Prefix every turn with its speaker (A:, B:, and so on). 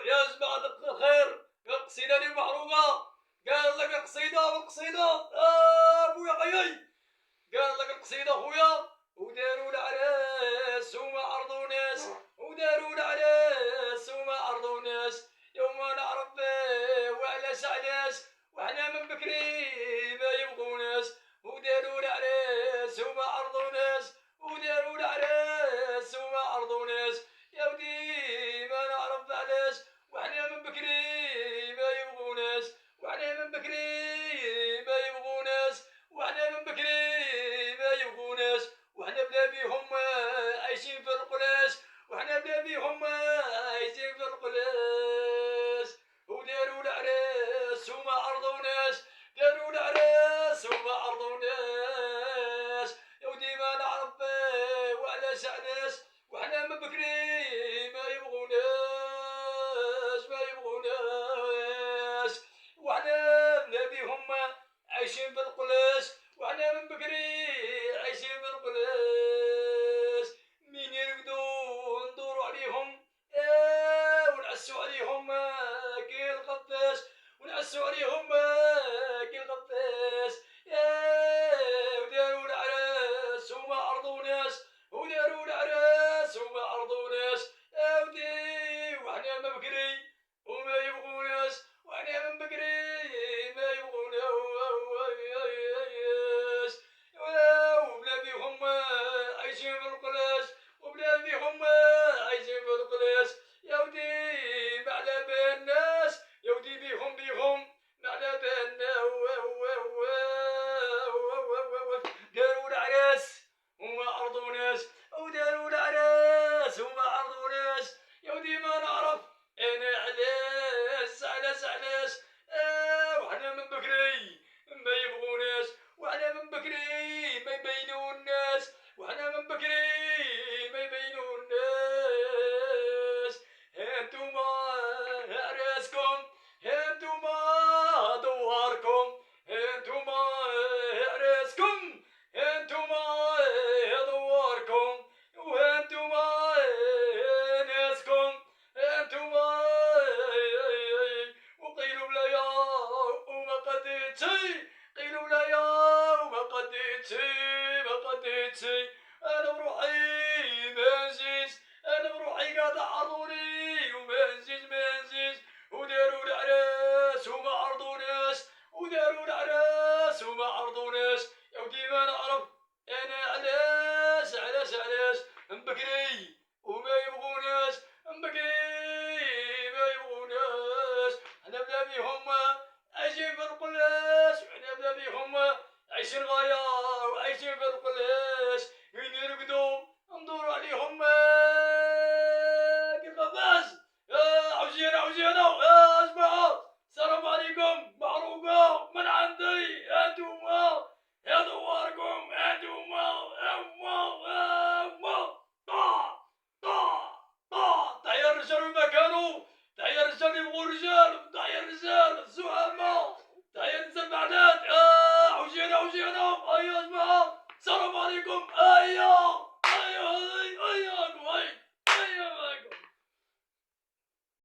A: يا جماعة الخير، القصيدة لي محروقة. قال لك القصيدة بويا غيي. قال لك القصيدة خويا، وداروا العراس وما عرضوا ناس، وداروا العراس وما عرضوا ناس. يوم نعرف وعلاش وحنا من بكري ما يبغوناش. وداروا العراس وما عرضوا ناس، وداروا العراس وما عرضوا ناس. يا ودي ما نعرف علاش وحنا من بكري ما يبغوناش، وحنا من بكري ما يبغوناش، وحنا من بكري ما يبغوناش. وحنا بلا بيهم عايشين في القلاش، وحنا بلا بيهم عايشين في القلاش. وداروا العراس وما عرضوناش، داروا العراس وما عرضوناش. يا ودي ما نعرف وعلاش وحنا من بكري ما يبغوناش ما يبغوناش. وحنا بلا بيهم عايشين في القلاش، وحنا من بكري عايشين في القلاش. مين يرقدوا ندوروا عليهم ونعسوا عليهم كي الخفاش، ونعسوا عليهم كي الخفاش. وداروا العراس وما عرضوناش، وداروا العراس وما عرضوناش. ودي وحنا من بكري وما يبغوناش، وحنا من بكري ما يبغوناش. وبلا بيهم عايشين في القلاش، وبلا بيهم عايشين في القلاش. يا ودي ما على بالناش، يا ودي بيهم ما على بالنا. داروا العراس وما عرضوناش، وداروا العراس وما عرضوناش. يا ودي ما نعرف انا علاش وحنا من بكري ما يبغوناش، وحنا من بكري ما يبينوا الناس، وحنا من بكري ما يبينوا الناس. هانتوما عراسكم، هانتوما دواركم، هانتوما عراسكم، هانتوما دواركم، وهانتوما ناسكم، هانتوما. وقيلوا بلايا وما قديتي، قيلوا بلايا وما قديتي ما قديتي. انا بروحي ما نجيش، انا بروحي قاعد عرضوني وما نجيش ما نجيش. وداروا العراس وما عرضوناش، وداروا العراس وما عرضوناش. يا ودي ما نعرف انا علاش من بكري وما يبغوناش، من بكري ما يبغوناش. حنا بلا بيهم عايشين في القلاش، وحنا بلا بيهم عايشين غاية